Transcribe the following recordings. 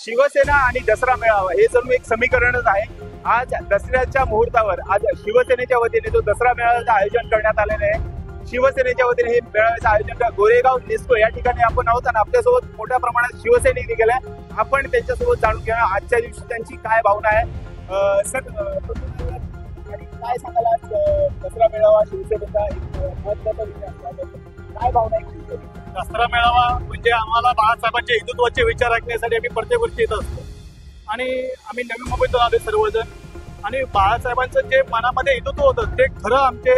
शिवसेना आणि दसरा मेळावा हे जणू एक समीकरणच आहे। आज दसऱ्याच्या मुहूर्तावर आज शिवसेनेच्या वतीने जो दसरा मेळाव्याचं आयोजन करण्यात आलेलं आहे। शिवसेनेच्या वतीने हे मेळाव्याचं आयोजन गोरेगाव निस्को या ठिकाणी आपण आहोत आणि आपल्यासोबत मोठ्या प्रमाणात शिवसैनिक निघाले। आपण त्यांच्यासोबत जाणून घेऊया आजच्या दिवशी त्यांची काय भावना आहे। सर आणि काय सांगाल आज दसरा मेळावा शिवसेनेचा एक महत्त्वाचा विषय आहे, काय भावना आहे शिवसेनेची? दसरा मेळावा म्हणजे आम्हाला बाळासाहेबांचे हिंदुत्वाचे विचार ऐकण्यासाठी आम्ही प्रत्येक वर्षी येत असतो आणि आम्ही नवी मुंबईतून आलो सर्वजण आणि बाळासाहेबांचं जे मनामध्ये हिंदुत्व होतं ते खरं आमचे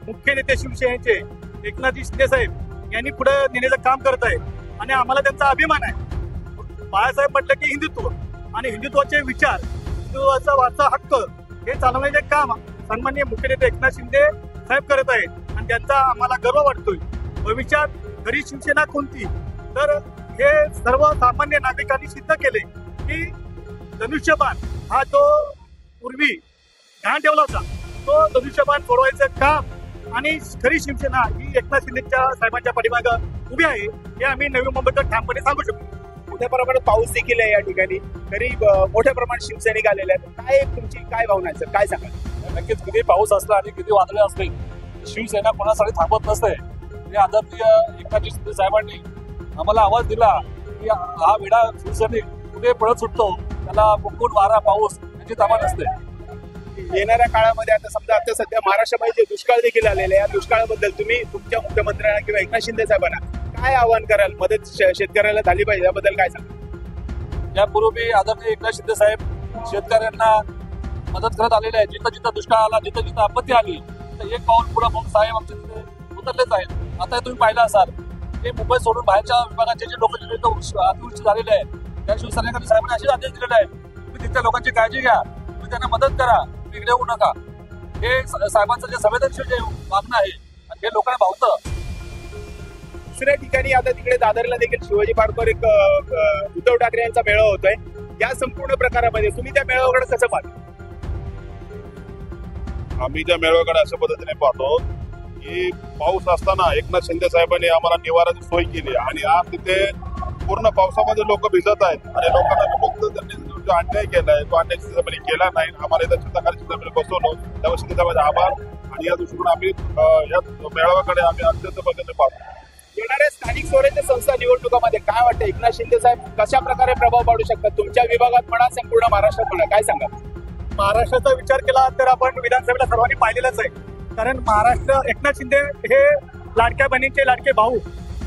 मुख्य नेते शिवसेनेचे एकनाथजी शिंदे साहेब यांनी पुढे नेण्याचं काम करत आहेत आणि आम्हाला त्यांचा अभिमान आहे। बाळासाहेब म्हटलं की हिंदुत्व आणि हिंदुत्वाचे विचार, हिंदुत्वाचा वारसा हक्क हे चालवण्याचे काम सन्माननीय मुख्य नेते एकनाथ शिंदे साहेब करत आहेत आणि त्यांचा आम्हाला गर्व वाटतोय। भविष्यात खरी शिवसेना कोणती तर हे सर्वसामान्य नागरिकांनी सिद्ध केले की धनुष्यबाण हा जो पूर्वी ध्यान ठेवला होता तो धनुष्यबाण सोडवायचं काम आणि खरी शिवसेना ही एकनाथ शिंदेच्या साहेबांच्या पाठीमागं उभी आहे हे आम्ही नवी मुंबईत ठामपणे सांगू शकतो। मोठ्या प्रमाणात पाऊस देखील आहे या ठिकाणी, तरी मोठ्या प्रमाणात शिवसैनिक आलेले आहेत। काय तुमची काय भावना आहे सर, काय सांगाल? नक्कीच किती पाऊस असला आणि किती वादळे असले शिवसेना कोणासाठी थांबत नसते। आदरणीय एकनाथजी शिंदे साहेबांनी आम्हाला आवाज दिला की हा वेळा शिवसैनिक कुठे पळत सुटतो त्याला मुकुट वारा पाऊस याची ताबा नसते। येणाऱ्या काळामध्ये आता समजा आता सध्या महाराष्ट्रामध्ये दुष्काळ देखील आलेला आहे, या दुष्काळाबद्दल तुम्ही तुमच्या मुख्यमंत्र्यांना किंवा एकनाथ शिंदे साहेबांना काय आवाहन कराल? मदत शेतकऱ्याला झाली पाहिजे याबद्दल काय सांगाल? यापूर्वी आदरणीय एकनाथ शिंदे साहेब शेतकऱ्यांना मदत करत आलेले आहेत। जिथं जिथं दुष्काळ आला, जिथं जिथं आपत्ती आली तर एक पाऊल पुढे म्हणून साहेब आमचे तिथे उतरलेच आहेत। आता तुम्ही पाहिलं असाल ते मुंबई सोडून बाहेरच्या विभागाचे जे लोक अतिवृष्टी झालेले आहेत त्या शिवसेनेकडे साहेबांनी असेच आदेश दिलेले आहेत तुम्ही तिथल्या लोकांची काळजी घ्या, तुम्ही त्यांना मदत करा, तिकडे येऊ नका। हे साहेबांचं जे संवेदनशील जे मागणं आहे आणि हे लोकांना भावतं। दुसऱ्या ठिकाणी आता तिकडे दादरला देखील शिवाजी पार्कवर एक उद्धव ठाकरे यांचा मेळावा होतोय। या संपूर्ण प्रकारामध्ये तुम्ही त्या मेळाव्याकडे कसं पाहता? आम्ही त्या मेळाव्याकडे अशा पद्धतीने पाहतो की पाऊस असताना एकनाथ शिंदे साहेबांनी आम्हाला निवाराची सोय केली आणि आज तिथे पूर्ण पावसामध्ये लोक भिजत आहेत आणि लोकांना फक्त त्यांनी जो अन्याय केलाय तो अन्याय शिंदेसाहेबांनी केला नाही। आम्हाला इथं चिंताकारी शिंदेसाहेबांनी बसवलं, त्यामुळे शिंदेसाहेबांचे आभार आणि या दृष्टीकोन आम्ही या मेळाव्याकडे आम्ही अत्यंत पद्धतीने पाहतो। येणाऱ्या स्थानिक स्वराज्य संस्था निवडणुकामध्ये काय वाटतं एकनाथ शिंदे साहेब कशा प्रकारे प्रभाव पाडू शकतात तुमच्या विभागात म्हणा, संपूर्ण महाराष्ट्रात म्हणा, काय सांगा? महाराष्ट्राचा विचार केला तर आपण विधानसभेला सर्वांनी पाहिलेलंच आहे, कारण महाराष्ट्र एकनाथ शिंदे हे लाडक्या बहिणींचे लाडके भाऊ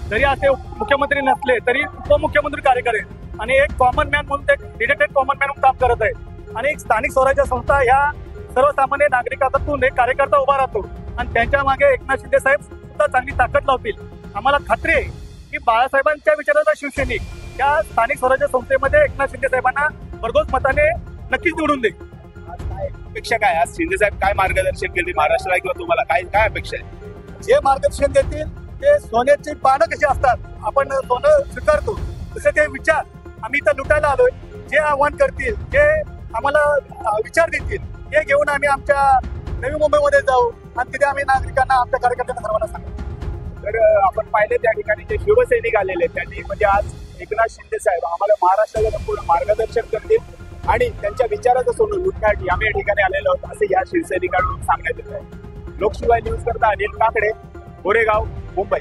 जरी असे मुख्यमंत्री नसले तरी उपमुख्यमंत्री कार्य करेल आणि एक कॉमन मॅन म्हणून एक डेडिकेटेड कॉमन मॅन म्हणून काम करत आहे आणि एक स्थानिक स्वराज्य संस्था ह्या सर्वसामान्य नागरिकातून एक कार्यकर्ता उभा राहतो आणि त्यांच्या मागे एकनाथ शिंदे साहेब सुद्धा चांगली ताकद लावतील। आम्हाला खात्री आहे की बाळासाहेबांच्या विचाराचा शिवसैनिक या स्थानिक स्वराज्य संस्थेमध्ये एकनाथ शिंदे साहेबांना भरघोस मताने नक्कीच निवडून देईल। आज काय अपेक्षा काय? आज शिंदे साहेब काय मार्गदर्शन केले महाराष्ट्राला किंवा तुम्हाला काय काय अपेक्षा आहे? जे मार्गदर्शन देतील ते सोन्याची पानं कशी असतात आपण सोनं स्वीकारतो तसे ते विचार आम्ही इथं लुटायला आलोय। जे आव्हान करतील, जे आम्हाला विचार देतील ते घेऊन आम्ही आमच्या नवी मुंबईमध्ये जाऊ आणि तिथे आम्ही नागरिकांना आमच्या कार्यकर्त्यांना सर्वांना सांगू। तर आपण पाहिले त्या ठिकाणी जे शिवसैनिक आलेले त्यांनी म्हणजे आज एकनाथ शिंदे साहेब आम्हाला महाराष्ट्राला संपूर्ण मार्गदर्शन करतील आणि त्यांच्या विचाराचं सोडून लुटण्यासाठी आम्ही या ठिकाणी आलेलो आहोत असे या शिवसैनिकांकडून सांगण्यात येत आहे। लोकशिवाय न्यूज करता अनिल काकडे, गोरेगाव, मुंबई।